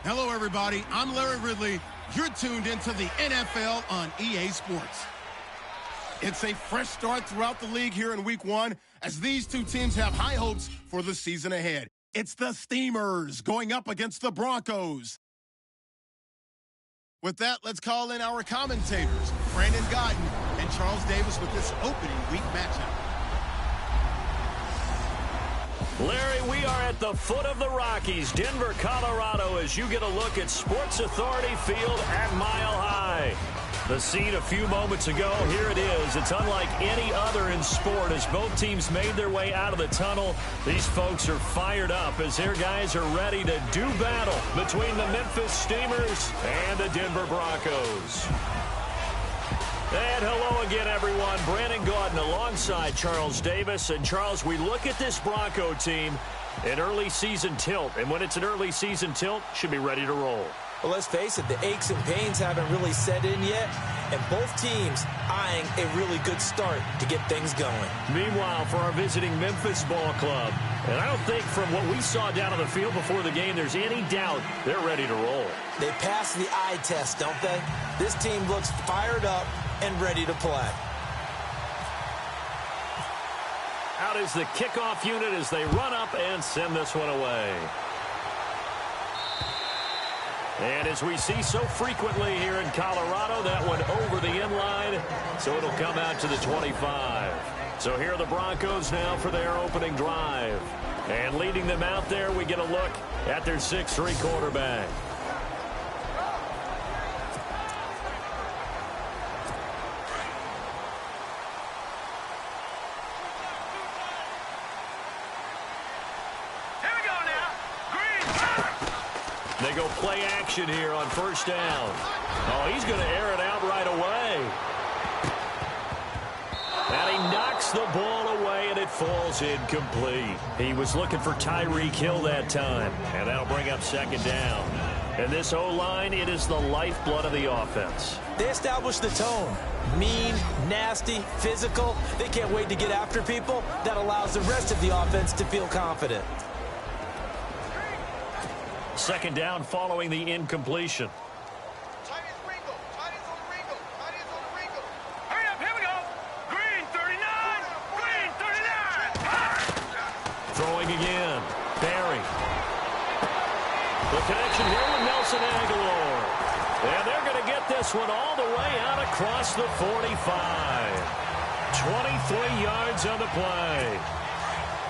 Hello, everybody. I'm Larry Ridley. You're tuned into the NFL on EA Sports. It's a fresh start throughout the league here in Week 1 as these two teams have high hopes for the season ahead. It's the Steamers going up against the Broncos. With that, let's call in our commentators, Brandon Godden and Charles Davis, with this opening week matchup. Larry, we are at the foot of the Rockies, Denver, Colorado, as you get a look at Sports Authority Field at Mile High. The scene a few moments ago, here it is. It's unlike any other in sport as both teams made their way out of the tunnel. These folks are fired up as their guys are ready to do battle between the Memphis Steamers and the Denver Broncos. And hello again, everyone. Brandon Gaudin alongside Charles Davis. And, Charles, we look at this Bronco team, an early season tilt. And when it's an early season tilt, should be ready to roll. Well, let's face it, the aches and pains haven't really set in yet, and both teams eyeing a really good start to get things going. Meanwhile, for our visiting Memphis ball club, and I don't think from what we saw down on the field before the game there's any doubt they're ready to roll. They pass the eye test, don't they? This team looks fired up and ready to play. Out is the kickoff unit as they run up and send this one away. And as we see so frequently here in Colorado, that one over the end line, so it'll come out to the 25. So here are the Broncos now for their opening drive. And leading them out there, we get a look at their 6'3" quarterback. They go play action here on first down. Oh, he's going to air it out right away. And he knocks the ball away, and it falls incomplete. He was looking for Tyreek Hill that time, and that'll bring up second down. And this O-line, it is the lifeblood of the offense. They established the tone. Mean, nasty, physical. They can't wait to get after people. That allows the rest of the offense to feel confident. Second down following the incompletion. Hurry up, here we go. Green 39, green 39. Throwing again. Barry. The connection here with Nelson Aguilar. And they're going to get this one all the way out across the 45. 23 yards on the play.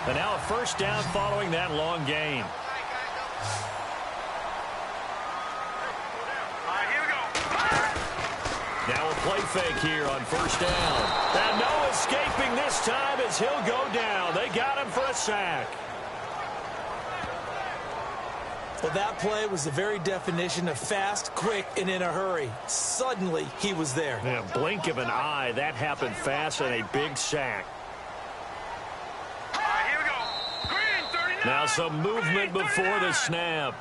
And now a first down following that long gain. Now a play fake here on first down. And no escaping this time as he'll go down. They got him for a sack. Well, that play was the very definition of fast, quick, and in a hurry. Suddenly, he was there. Yeah, blink of an eye. That happened fast and a big sack. Here we go. Green 39. Now some movement before the snap.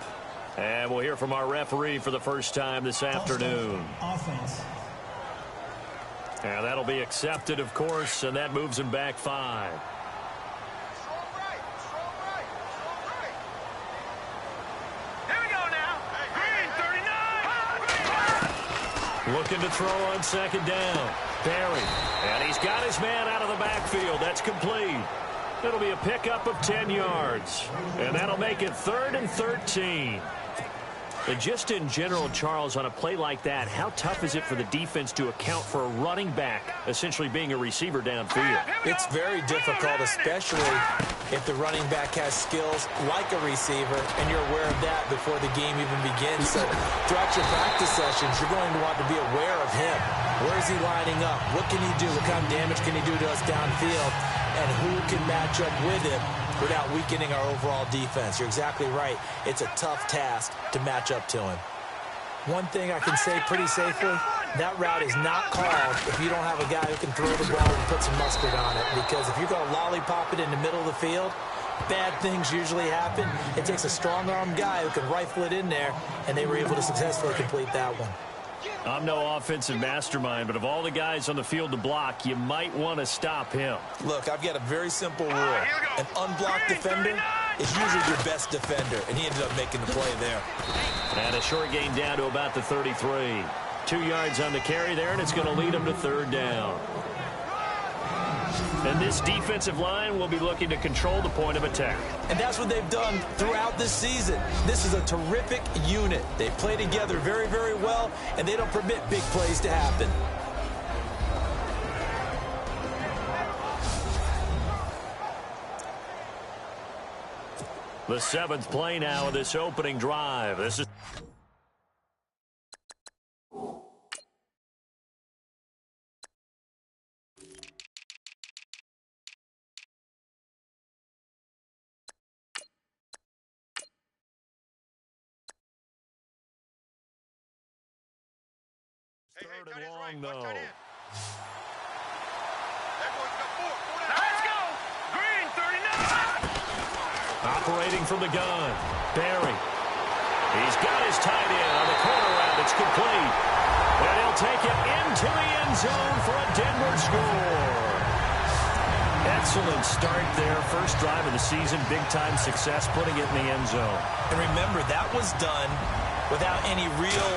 And we'll hear from our referee for the first time this afternoon. Offense. And that'll be accepted, of course, and that moves him back 5. Here we go now. Green 39. Looking to throw on second down. Barry. And he's got his man out of the backfield. That's complete. It'll be a pickup of 10 yards. And that'll make it 3rd and 13. And just in general, Charles, on a play like that, how tough is it for the defense to account for a running back essentially being a receiver downfield? It's very difficult, especially if the running back has skills like a receiver, and you're aware of that before the game even begins. So throughout your practice sessions, you're going to want to be aware of him. Where is he lining up? What can he do? What kind of damage can he do to us downfield? And who can match up with him without weakening our overall defense? You're exactly right. It's a tough task to match up to him. One thing I can say pretty safely, that route is not called if you don't have a guy who can throw the ball and put some mustard on it. Because if you're going to lollipop it in the middle of the field, bad things usually happen. It takes a strong-armed guy who can rifle it in there, and they were able to successfully complete that one. I'm no offensive mastermind, but of all the guys on the field to block, you might want to stop him. Look, I've got a very simple rule. An unblocked defender is usually your best defender, and he ended up making the play there. And a short gain down to about the 33. 2 yards on the carry there, and it's going to lead him to third down. And this defensive line will be looking to control the point of attack. And that's what they've done throughout this season. This is a terrific unit. They play together very, very well, and they don't permit big plays to happen. The 7th play now of this opening drive. This is... Third and long, though. Let's go. Green, 39. Operating from the gun. Barry. He's got his tight end on the corner route. It's complete. And he'll take it into the end zone for a Denver score. Excellent start there. First drive of the season. Big-time success putting it in the end zone. And remember, that was done without any real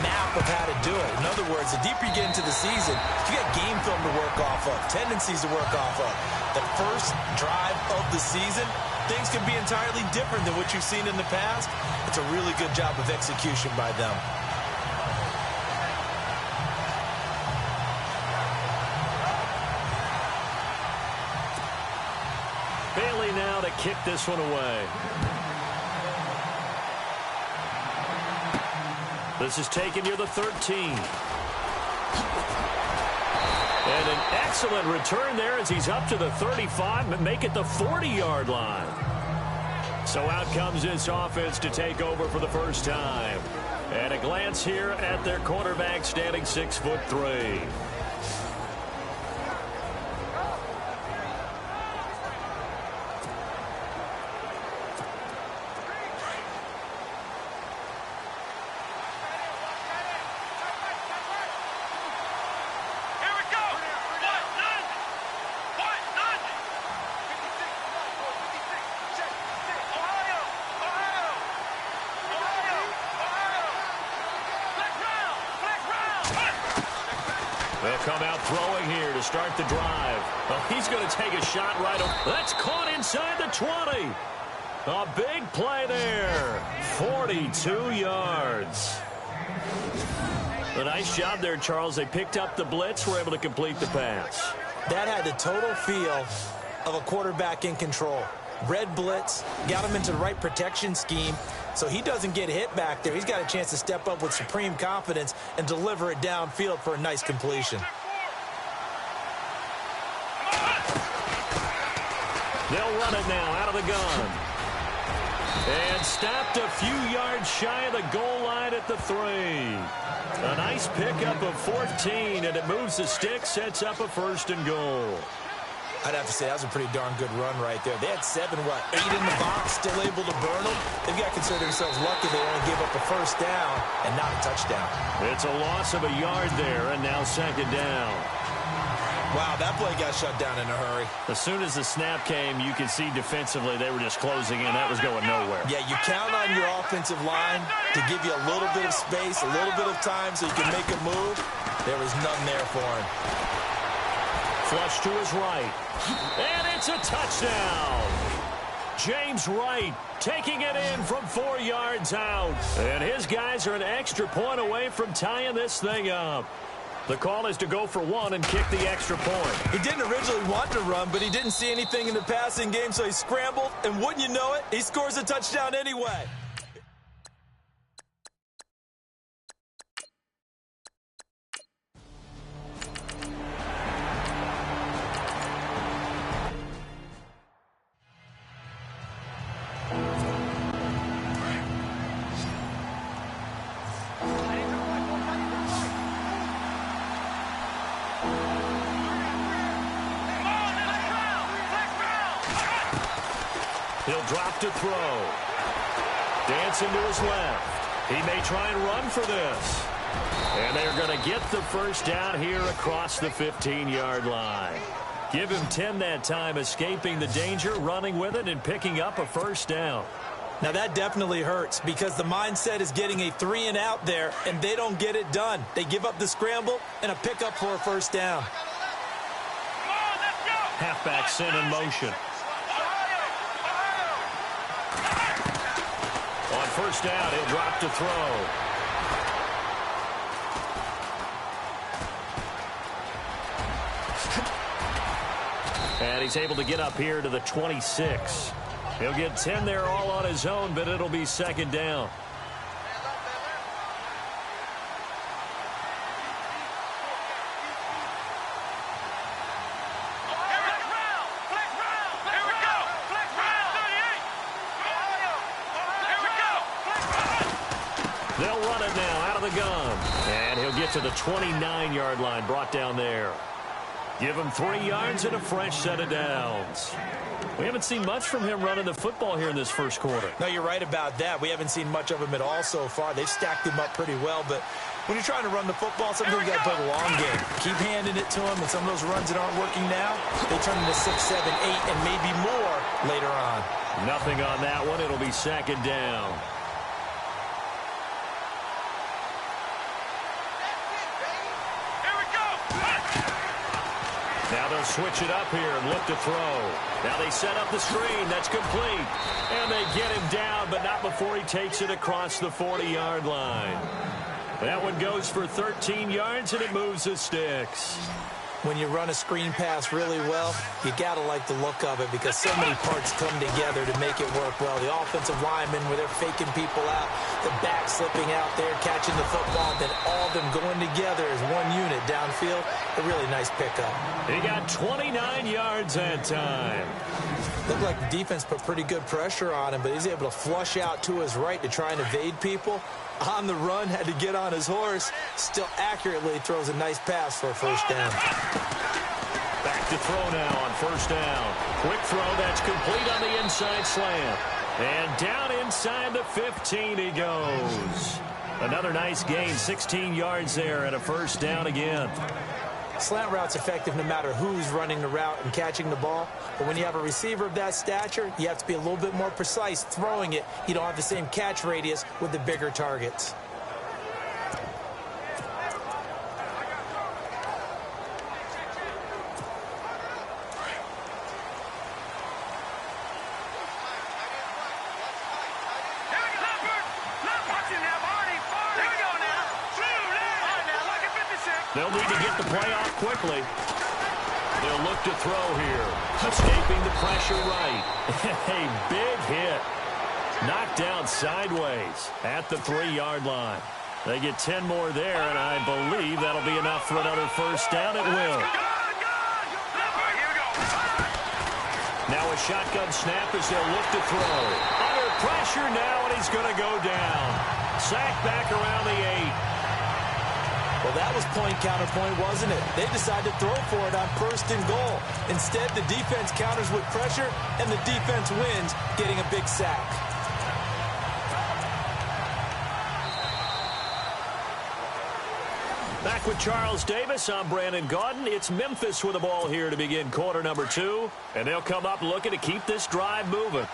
map of how to do it. In other words, the deeper you get into the season, you got game film to work off of, tendencies to work off of. The first drive of the season, things can be entirely different than what you've seen in the past. It's a really good job of execution by them. Bailey now to kick this one away. This is taken near the 13. And an excellent return there as he's up to the 35, but make it the 40-yard line. So out comes this offense to take over for the first time. And a glance here at their quarterback standing 6'3". They'll come out throwing here to start the drive. Well, he's going to take a shot right over. That's caught inside the 20. A big play there. 42 yards. A nice job there, Charles. They picked up the blitz, were able to complete the pass. That had the total feel of a quarterback in control. Red blitz, got him into the right protection scheme, so he doesn't get hit back there. He's got a chance to step up with supreme confidence and deliver it downfield for a nice completion. They'll run it now out of the gun. And stopped a few yards shy of the goal line at the 3. A nice pickup of 14, and it moves the stick, sets up a 1st and goal. I'd have to say that was a pretty darn good run right there. They had 8 in the box, still able to burn them. They've got to consider themselves lucky they only gave up a 1st down and not a touchdown. It's a loss of a yard there, and now 2nd down. Wow, that play got shut down in a hurry. As soon as the snap came, you could see defensively they were just closing in. That was going nowhere. Yeah, you count on your offensive line to give you a little bit of space, a little bit of time so you can make a move. There was none there for him. Flush to his right. And it's a touchdown. James Wright taking it in from 4 yards out. And his guys are an extra point away from tying this thing up. The call is to go for 1 and kick the extra point. He didn't originally want to run, but he didn't see anything in the passing game, so he scrambled. And wouldn't you know it, he scores a touchdown anyway. He'll drop to throw. Dancing to his left. He may try and run for this. And they're going to get the first down here across the 15-yard line. Give him 10 that time, escaping the danger, running with it, and picking up a first down. Now that definitely hurts because the mindset is getting a 3-and-out there, and they don't get it done. They give up the scramble and a pickup for a first down. Halfback sent in motion. On first down, he'll drop to throw. And he's able to get up here to the 26. He'll get 10 there all on his own, but it'll be second down. They'll run it now out of the gun. And he'll get to the 29-yard line, brought down there. Give him 3 yards and a fresh set of downs. We haven't seen much from him running the football here in this first quarter. No, you're right about that. We haven't seen much of him at all so far. They've stacked him up pretty well, but when you're trying to run the football, sometimes you got to play the long game. Keep handing it to him, and some of those runs that aren't working now, they turn into 6, 7, 8, and maybe more later on. Nothing on that one. It'll be second down. Now they'll switch it up here and look to throw. Now they set up the screen. That's complete. And they get him down, but not before he takes it across the 40-yard line. That one goes for 13 yards, and it moves the sticks. When you run a screen pass really well, you got to like the look of it because so many parts come together to make it work well. The offensive linemen, where they're faking people out, the back slipping out there, catching the football, then all of them going together as one unit downfield. A really nice pickup. He got 29 yards that time. Looked like the defense put pretty good pressure on him, but he's able to flush out to his right to try and evade people. On the run, had to get on his horse. Still accurately throws a nice pass for a first down. Back to throw now on first down. Quick throw that's complete on the inside slant. And down inside the 15 he goes. Another nice gain, 16 yards there and a first down again. Slant route's effective no matter who's running the route and catching the ball. But when you have a receiver of that stature, you have to be a little bit more precise throwing it. You don't have the same catch radius with the bigger targets. They'll need to get the play off quickly. They'll look to throw here. Escaping the pressure right. A big hit. Knocked down sideways at the 3-yard line. They get 10 more there, and I believe that'll be enough for another first down. It will. Now a shotgun snap as they'll look to throw. Under pressure now, and he's going to go down. Sacked back around the 8. Well, that was point counterpoint, wasn't it? They decided to throw for it on first and goal. Instead, the defense counters with pressure, and the defense wins, getting a big sack. Back with Charles Davis, I'm Brandon Gaudin. It's Memphis with the ball here to begin quarter number 2, and they'll come up looking to keep this drive moving.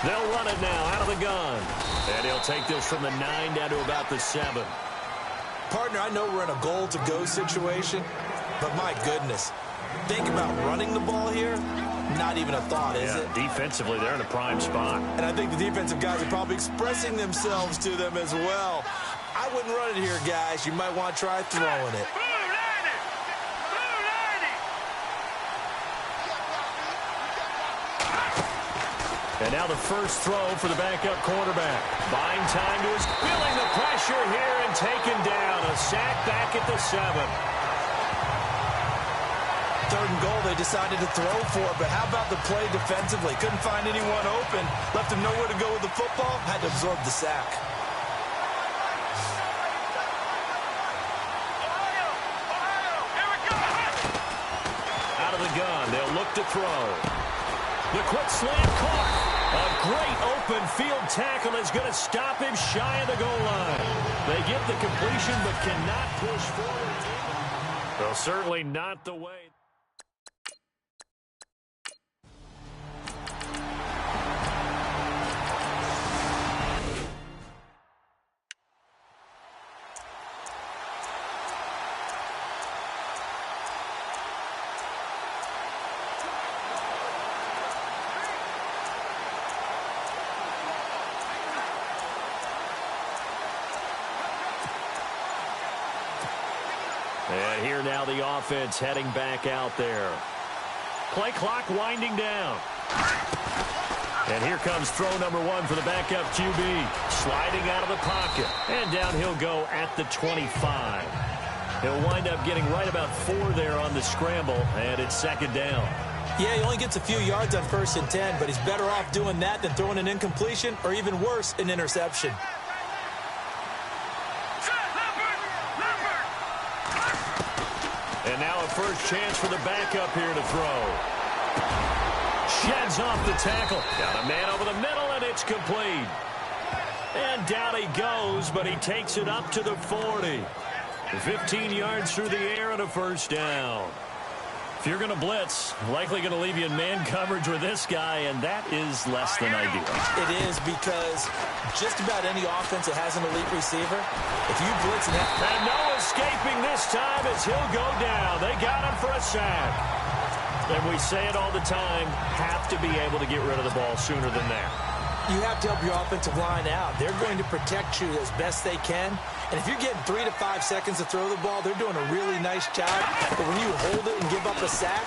They'll run it now out of the gun. And he'll take this from the 9 down to about the 7. Partner, I know we're in a goal-to-go situation, but my goodness, think about running the ball here. Not even a thought, is it? Defensively, they're in a prime spot. And I think the defensive guys are probably expressing themselves to them as well. I wouldn't run it here, guys. You might want to try throwing it. And now the first throw for the backup quarterback. Buying time to his, feeling the pressure here and taken down. A sack back at the 7. 3rd and goal, they decided to throw for it, but how about the play defensively? Couldn't find anyone open. Left him nowhere to go with the football. Had to absorb the sack. Out of the gun, they'll look to throw. The quick slant caught. A great open field tackle is going to stop him shy of the goal line. They get the completion but cannot push forward. Well, certainly not the way. And here now the offense heading back out there. Play clock winding down. And here comes throw number 1 for the backup QB. Sliding out of the pocket. And down he'll go at the 25. He'll wind up getting right about 4 there on the scramble. And it's second down. Yeah, he only gets a few yards on 1st and 10, but he's better off doing that than throwing an incompletion or even worse, an interception. And now a first chance for the backup here to throw. Sheds off the tackle. Got a man over the middle, and it's complete. And down he goes, but he takes it up to the 40. 15 yards through the air and a first down. If you're going to blitz, likely going to leave you in man coverage with this guy, and that is less than ideal. It is, because just about any offense that has an elite receiver, if you blitz and no escaping this time as he'll go down. They got him for a sack. And we say it all the time, have to be able to get rid of the ball sooner than that. You have to help your offensive line out. They're going to protect you as best they can. And if you're getting 3 to 5 seconds to throw the ball, they're doing a really nice job. But when you hold it and give up a sack,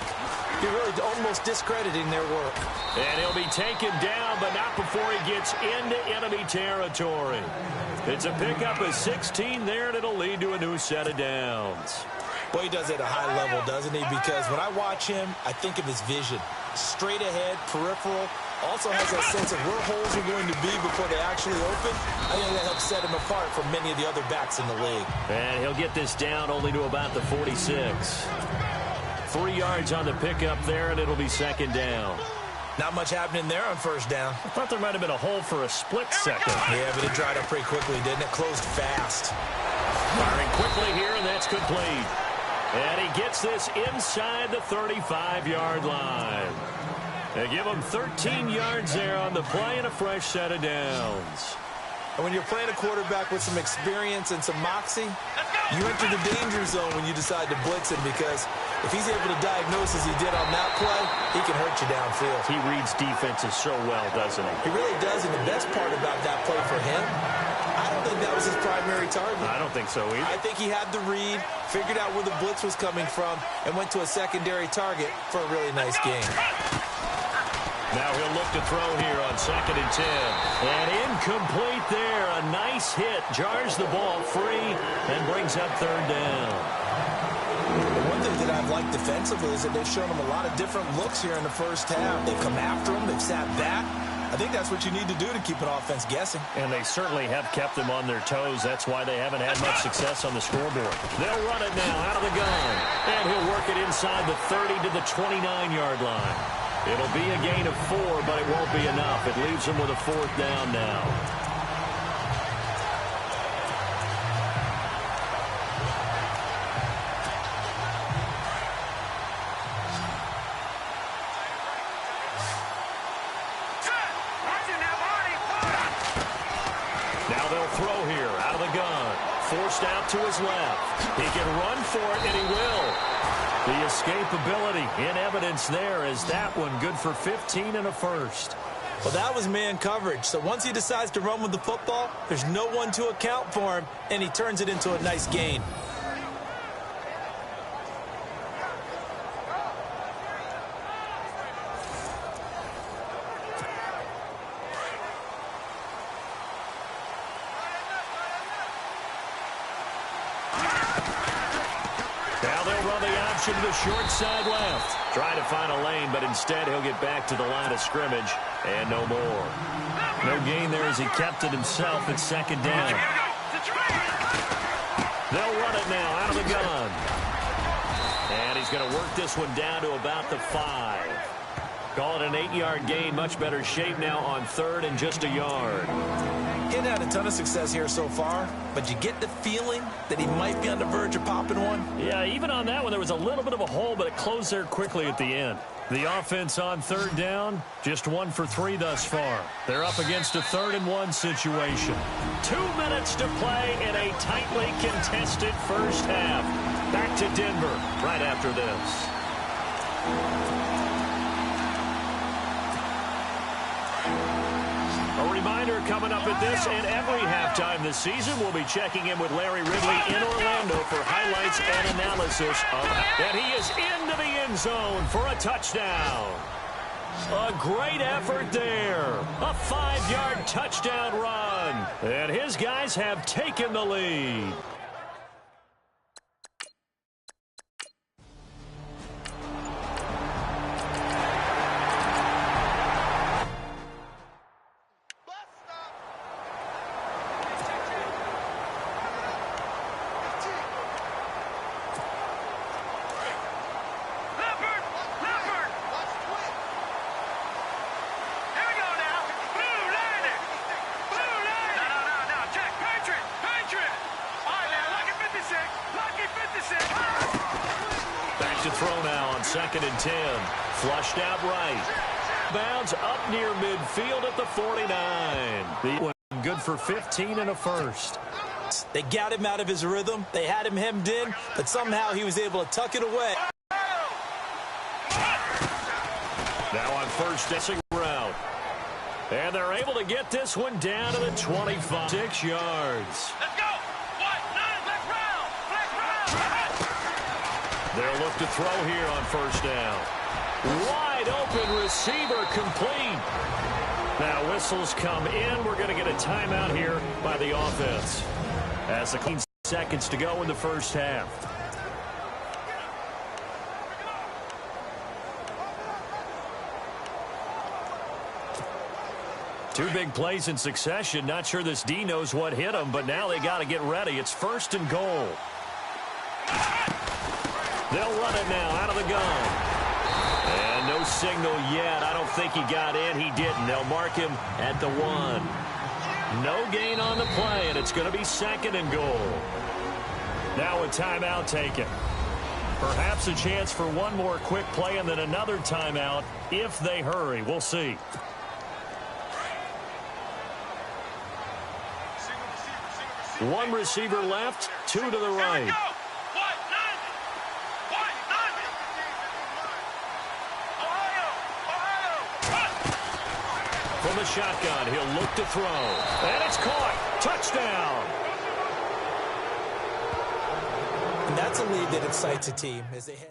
you're really almost discrediting their work. And he'll be taken down, but not before he gets into enemy territory. It's a pickup of 16 there, and it'll lead to a new set of downs. Well, he does it at a high level, doesn't he? Because when I watch him, I think of his vision. Straight ahead, peripheral. Also has that sense of where holes are going to be before they actually open. I think that helps set him apart from many of the other backs in the league. And he'll get this down only to about the 46. 3 yards on the pickup there, and it'll be second down. Not much happening there on first down. I thought there might have been a hole for a split second. Yeah, but it dried up pretty quickly, didn't it? Closed fast. Firing quickly here, and that's complete. And he gets this inside the 35-yard line. They give him 13 yards there on the play and a fresh set of downs. And when you're playing a quarterback with some experience and some moxie, you enter the danger zone when you decide to blitz him, because if he's able to diagnose as he did on that play, he can hurt you downfield. He reads defenses so well, doesn't he? He really does, and the best part about that play for him, I don't think that was his primary target. I don't think so either. I think he had the read, figured out where the blitz was coming from, and went to a secondary target for a really nice game. Now he'll look to throw here on 2nd and 10. And incomplete there. A nice hit. Jars the ball free and brings up 3rd down. One thing that I've liked defensively is that they've shown him a lot of different looks here in the first half. They've come after him. They've sat back. I think that's what you need to do to keep an offense guessing. And they certainly have kept them on their toes. That's why they haven't had much success on the scoreboard. They'll run it now out of the gun. And he'll work it inside the 30 to the 29-yard line. It'll be a gain of 4, but it won't be enough. It leaves them with a 4th down now. Now they'll throw here out of the gun. Forced out to his left. He can run for it, and he will. The escapability in evidence there is that one good for 15 and a first. Well, that was man coverage. So once he decides to run with the football, there's no one to account for him, and he turns it into a nice gain. To the short side left. Trying to find a lane, but instead he'll get back to the line of scrimmage and no more. No gain there as he kept it himself at 2nd down. They'll run it now out of the gun. And he's going to work this one down to about the 5. Call it an 8-yard gain. Much better shape now on 3rd and just a yard. He hadn't had a ton of success here so far, but you get the feeling that he might be on the verge of popping one. Yeah, even on that one, there was a little bit of a hole, but it closed there quickly at the end. The offense on 3rd down, just 1 for 3 thus far. They're up against a 3rd and 1 situation. 2 minutes to play in a tightly contested first half. Back to Denver right after this. A reminder coming up at this and every halftime this season, we'll be checking in with Larry Ridley in Orlando for highlights and analysis of that he is into the end zone for a touchdown. A great effort there. A 5-yard touchdown run. And his guys have taken the lead. To throw now on 2nd and 10. Flushed out right. Bounds up near midfield at the 49. Good for 15 and a first. They got him out of his rhythm. They had him hemmed in, but somehow he was able to tuck it away. Now on 1st dissing route. And they're able to get this one down to the 25. 6 yards. Let's go. They'll look to throw here on 1st down. Wide open receiver complete. Now whistles come in. We're going to get a timeout here by the offense. As the 15 seconds to go in the first half. Two big plays in succession. Not sure this D knows what hit him, but now they got to get ready. It's 1st and goal. They'll run it now out of the gun. And no signal yet. I don't think he got in. He didn't. They'll mark him at the 1. No gain on the play, and it's going to be 2nd and goal. Now a timeout taken. Perhaps a chance for one more quick play and then another timeout if they hurry. We'll see. One receiver left, 2 to the right. From the shotgun, he'll look to throw. And it's caught. Touchdown. And that's a lead that excites a team as they head.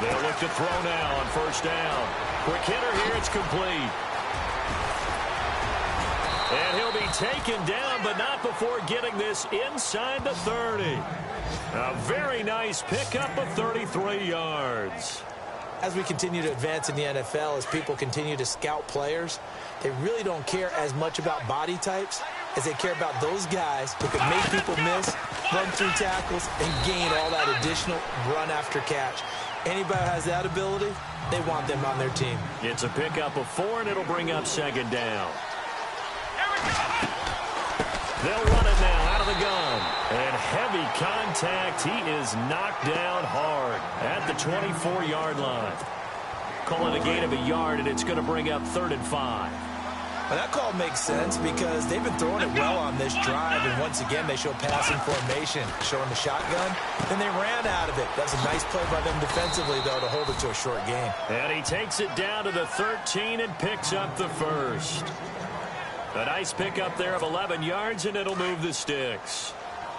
They'll look to throw now on 1st down. Quick hitter here, it's complete. And he'll be taken down, but not before getting this inside the 30. A very nice pickup of 33 yards. As we continue to advance in the NFL, as people continue to scout players, they really don't care as much about body types as they care about those guys who can make people miss, run through tackles, and gain all that additional run after catch. Anybody who has that ability, they want them on their team. It's a pickup of 4, and it'll bring up 2nd down. They'll run it now out of the gun. And heavy contact. He is knocked down hard at the 24-yard line. Call it a gain of a yard, and it's going to bring up 3rd and 5. Well, that call makes sense because they've been throwing it well on this drive, and once again they show passing formation, showing the shotgun. Then they ran out of it. That's a nice play by them defensively, though, to hold it to a short gain. And he takes it down to the 13 and picks up the 1st. A nice pickup there of 11 yards, and it'll move the sticks.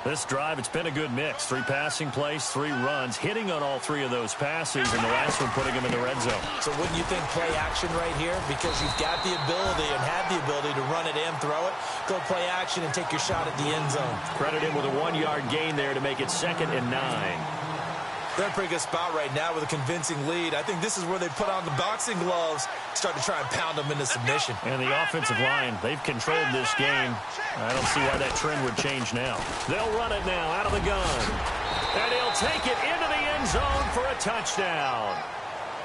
This drive, it's been a good mix. 3 passing plays, 3 runs, hitting on all 3 of those passes, and the last one putting him in the red zone. So wouldn't you think play action right here? Because you've got the ability and have the ability to run it in, throw it, go play action, and take your shot at the end zone. Credit him with a 1-yard gain there to make it 2nd and 9. They're in a pretty good spot right now with a convincing lead. I think this is where they put on the boxing gloves, start to try and pound them into submission. And the offensive line, they've controlled this game. I don't see why that trend would change now. They'll run it now out of the gun. And he'll take it into the end zone for a touchdown.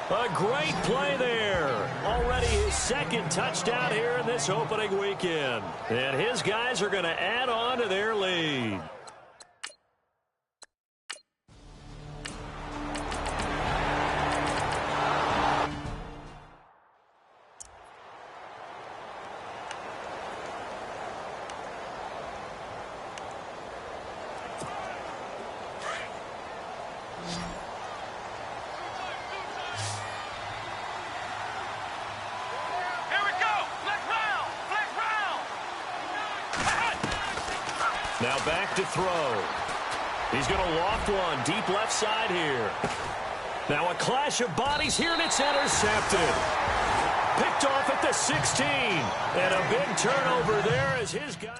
A great play there. Already his 2nd touchdown here in this opening weekend. And his guys are going to add on to their lead. Now back to throw. He's going to loft one deep left side here. Now a clash of bodies here, and it's intercepted. Picked off at the 16. And a big turnover there as his guy.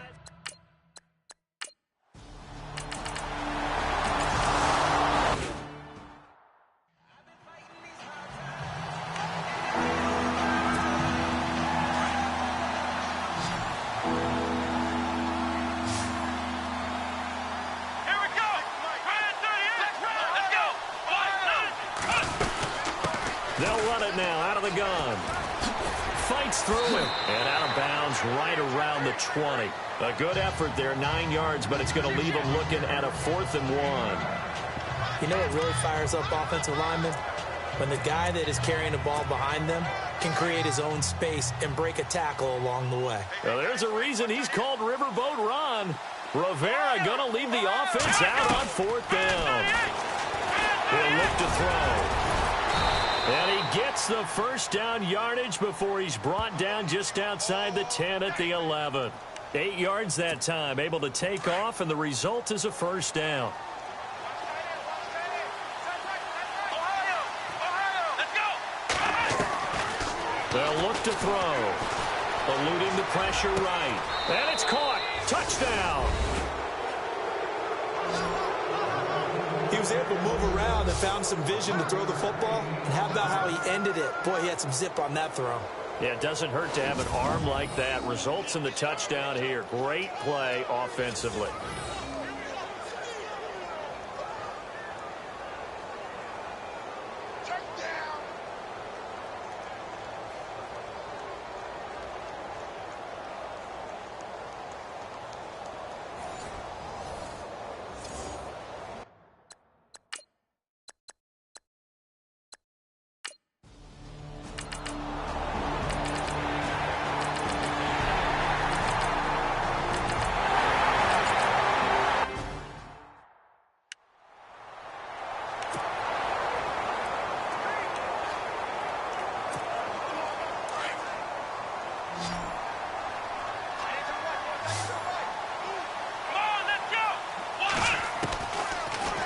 They'll run it now out of the gun. Fights through him. And out of bounds right around the 20. A good effort there, 9 yards, but it's going to leave them looking at a 4th and 1. You know what really fires up offensive linemen? When the guy that is carrying the ball behind them can create his own space and break a tackle along the way. Well, there's a reason he's called Riverboat Ron. Rivera going to leave the offense out on 4th down. He'll look to throw. And he gets the first down yardage before he's brought down just outside the 10 at the 11. 8 yards that time, able to take off, and the result is a first down. They'll look to throw. Eluding the pressure right. And it's caught. Touchdown. He was able to move around and found some vision to throw the football. And how about how he ended it? Boy, he had some zip on that throw. Yeah, it doesn't hurt to have an arm like that. Results in the touchdown here. Great play offensively.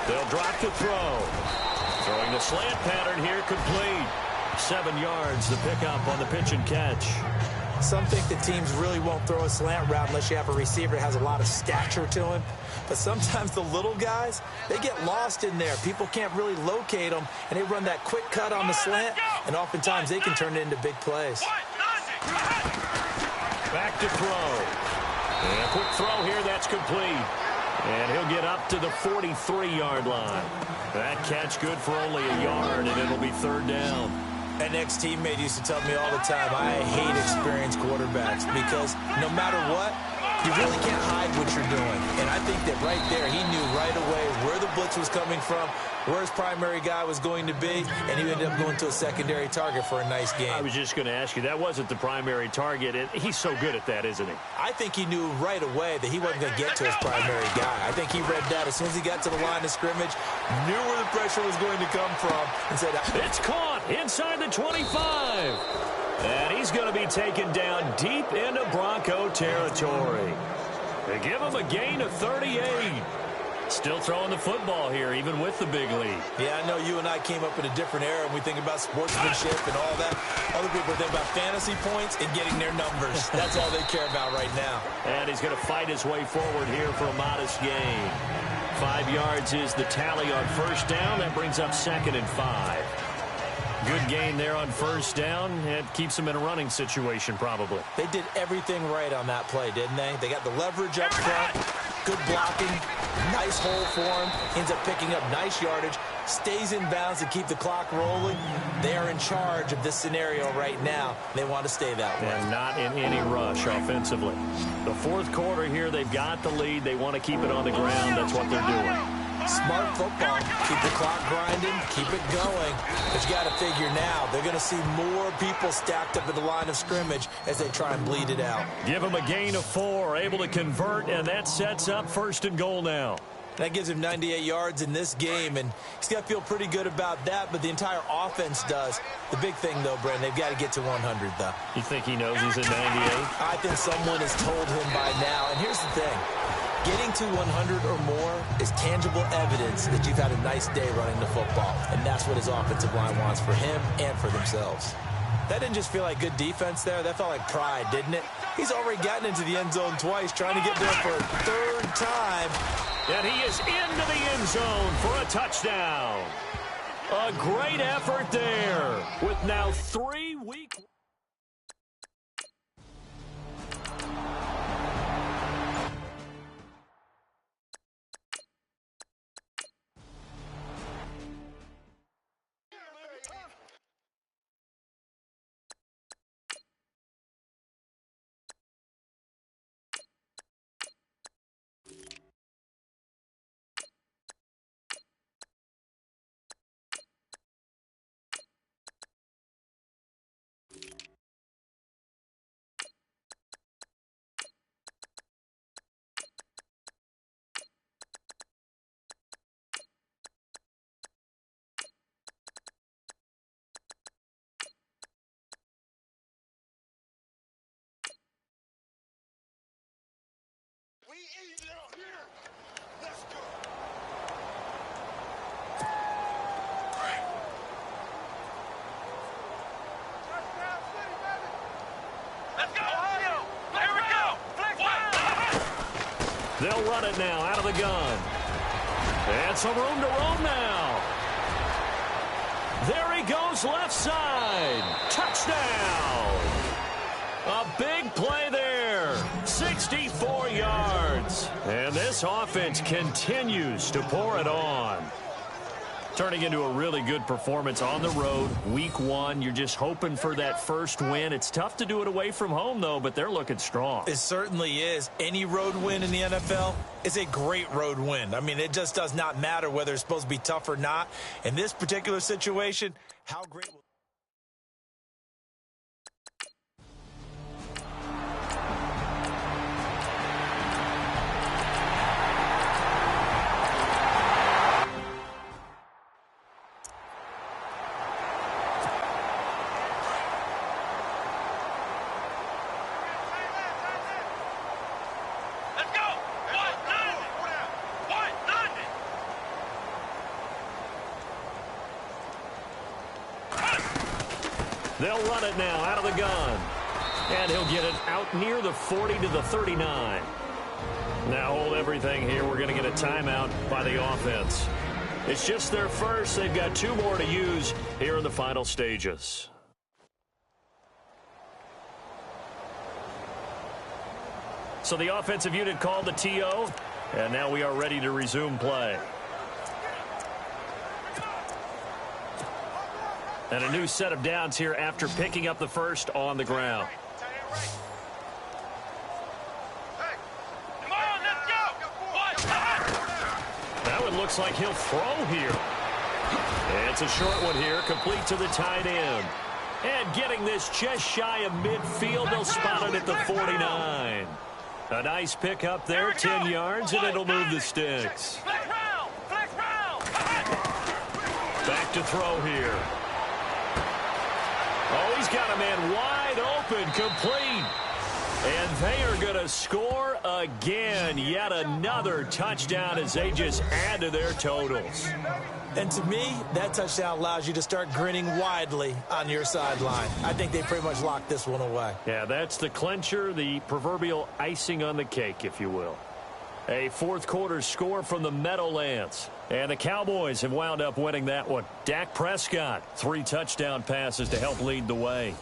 They'll drop to throw. Throwing the slant pattern here, complete. 7 yards to pick up on the pitch and catch. Some think the teams really won't throw a slant route unless you have a receiver that has a lot of stature to him. But sometimes the little guys, they get lost in there. People can't really locate them, and they run that quick cut on the slant, and oftentimes they can turn it into big plays. Back to throw. And a quick throw here, that's complete. And he'll get up to the 43-yard line. That catch good for only a yard, and it'll be 3rd down. An ex-teammate used to tell me all the time, I hate experienced quarterbacks because no matter what, you really can't hide what you're doing. And I think that right there, he knew right away where the blitz was coming from, where his primary guy was going to be, and he ended up going to a secondary target for a nice game. I was just going to ask you, that wasn't the primary target. He's so good at that, isn't he? I think he knew right away that he wasn't going to get to his primary guy. I think he read that as soon as he got to the line of scrimmage, knew where the pressure was going to come from, and said, it's caught inside the 25. And he's going to be taken down deep into Bronco territory. They give him a gain of 38. Still throwing the football here, even with the big lead. Yeah, I know you and I came up in a different era, and we think about sportsmanship and all that. Other people think about fantasy points and getting their numbers. That's all they care about right now. And he's going to fight his way forward here for a modest gain. 5 yards is the tally on first down. That brings up 2nd and 5. Good gain there on first down. It keeps them in a running situation, probably. They did everything right on that play, didn't they? They got the leverage up front, good blocking, nice hole for him, ends up picking up nice yardage, stays in bounds to keep the clock rolling. They are in charge of this scenario right now. They want to stay that way. And not in any rush offensively. The fourth quarter here, they've got the lead. They want to keep it on the ground. That's what they're doing. Smart football. Keep the clock grinding. Keep it going. But you got to figure now, they're going to see more people stacked up at the line of scrimmage as they try and bleed it out. Give them a gain of 4, able to convert, and that sets up 1st and goal now. That gives him 98 yards in this game, and he's got to feel pretty good about that, but the entire offense does. The big thing, though, Brent, they've got to get to 100, though. You think he knows he's at 98? I think someone has told him by now, and here's the thing. Getting to 100 or more is tangible evidence that you've had a nice day running the football, and that's what his offensive line wants for him and for themselves. That didn't just feel like good defense there. That felt like pride, didn't it? He's already gotten into the end zone twice, trying to get there for a 3rd time. And he is into the end zone for a touchdown. A great effort there with now 3 weeks. We eat it out here. Let's go. Touchdown city, baby. Let's go. Ohio. Here we go. Flex one. They'll run it now out of the gun. And some room to roam now. There he goes left side. Touchdown. A big play there. 64 yards. And this offense continues to pour it on. Turning into a really good performance on the road. Week 1, you're just hoping for that first win. It's tough to do it away from home, though, but they're looking strong. It certainly is. Any road win in the NFL is a great road win. I mean, it just does not matter whether it's supposed to be tough or not. In this particular situation, how great will They'll run it now out of the gun. And he'll get it out near the 40 to the 39. Now hold everything here. We're going to get a timeout by the offense. It's just their first. They've got 2 more to use here in the final stages. So the offensive unit called the TO. And now we are ready to resume play. And a new set of downs here after picking up the first on the ground. That one looks like he'll throw here. And it's a short one here, complete to the tight end. And getting this just shy of midfield, they'll spot it at the 49. A nice pick up there, 10 yards, and it'll move the sticks. Back to throw here. Oh, he's got a man wide open, complete. And they are going to score again. Yet another touchdown as they just add to their totals. And to me, that touchdown allows you to start grinning widely on your sideline. I think they pretty much locked this one away. Yeah, that's the clincher, the proverbial icing on the cake, if you will. A fourth quarter score from the Meadowlands. And the Cowboys have wound up winning that one. Dak Prescott, 3 touchdown passes to help lead the way.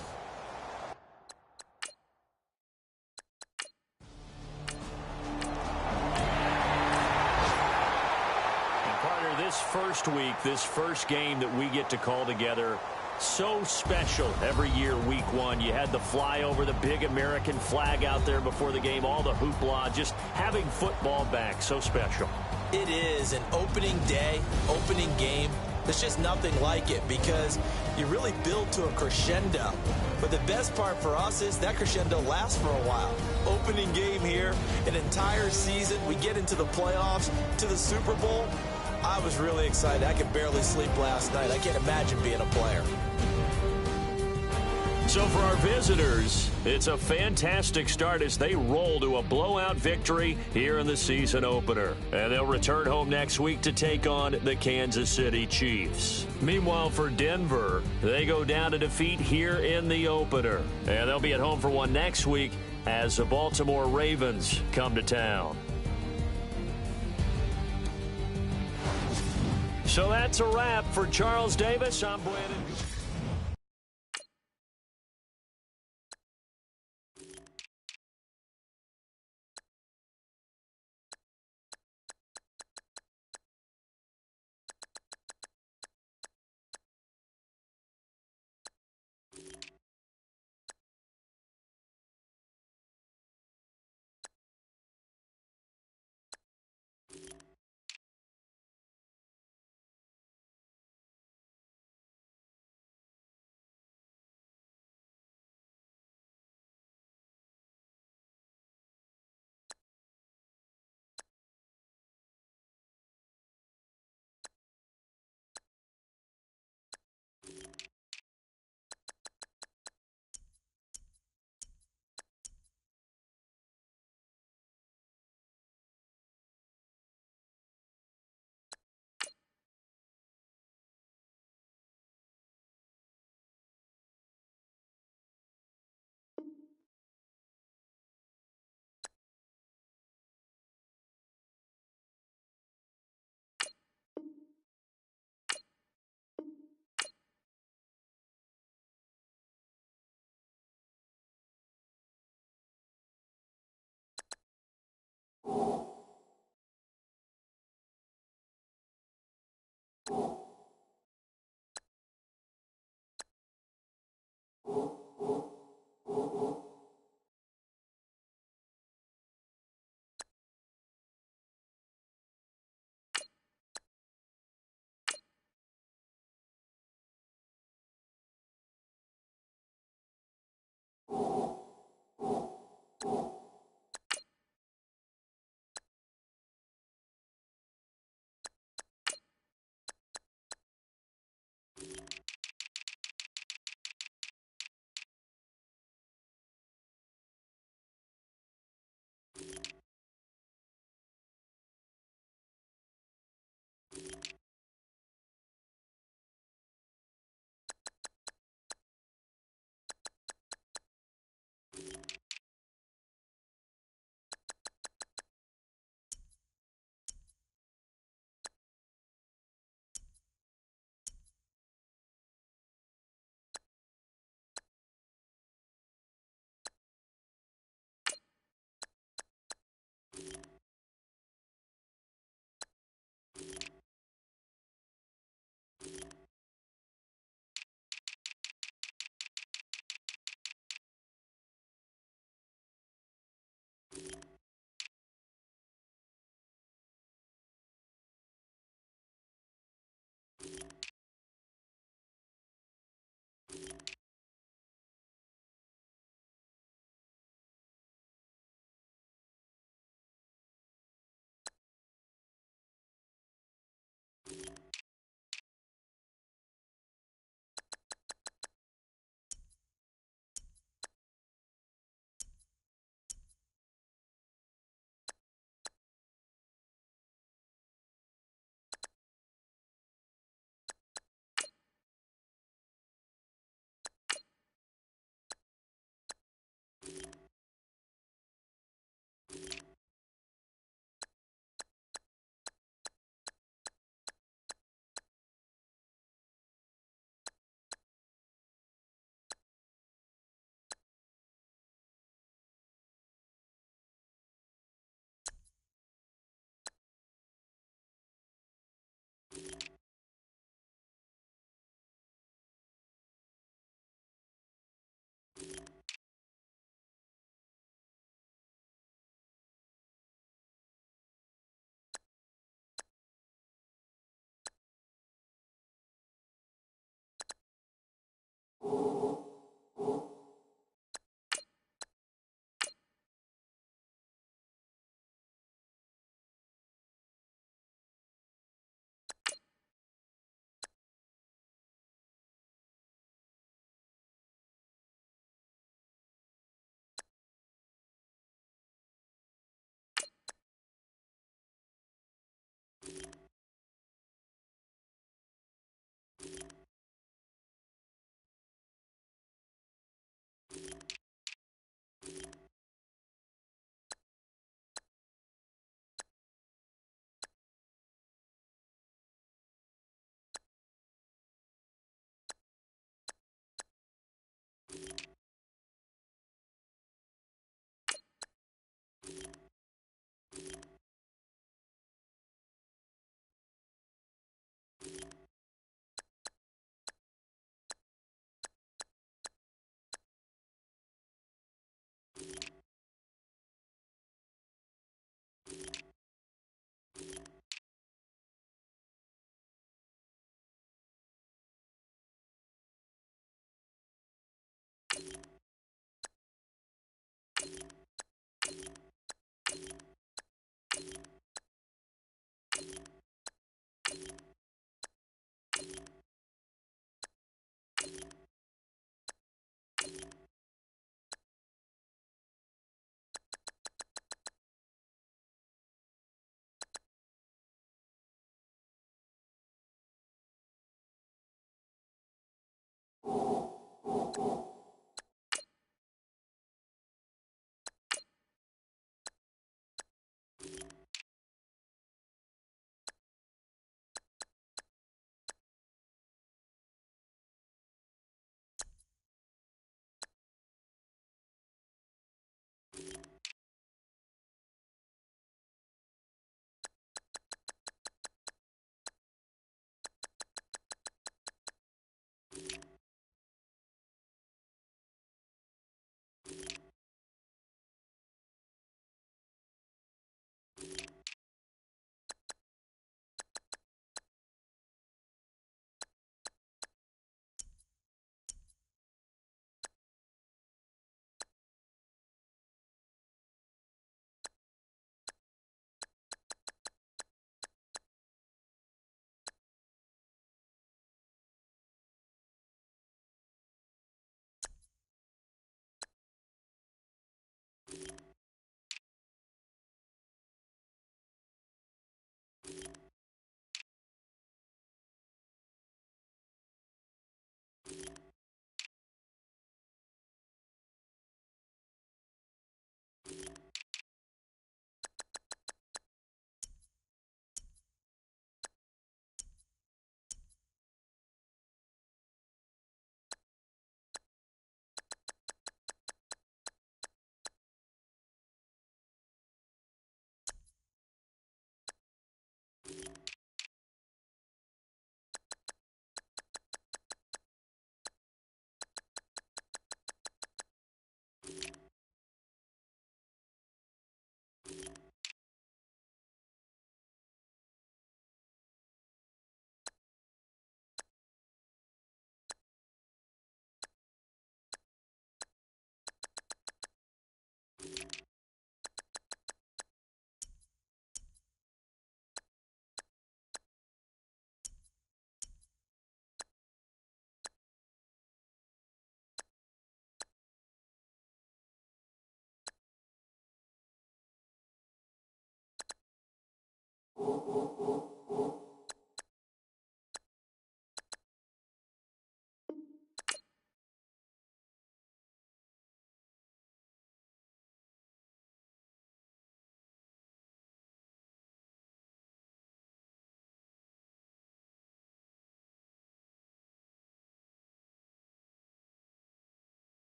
This first week, this first game that we get to call together, so special every year, week 1. You had the flyover, the big American flag out there before the game, all the hoopla, just having football back, so special. It is an opening day, opening game. There's just nothing like it because you really build to a crescendo. But the best part for us is that crescendo lasts for a while. Opening game here, an entire season. We get into the playoffs, to the Super Bowl. I was really excited. I could barely sleep last night. I can't imagine being a player. So for our visitors, it's a fantastic start as they roll to a blowout victory here in the season opener. And they'll return home next week to take on the Kansas City Chiefs. Meanwhile, for Denver, they go down to defeat here in the opener. And they'll be at home for one next week as the Baltimore Ravens come to town. So that's a wrap. For Charles Davis, I'm Brandon.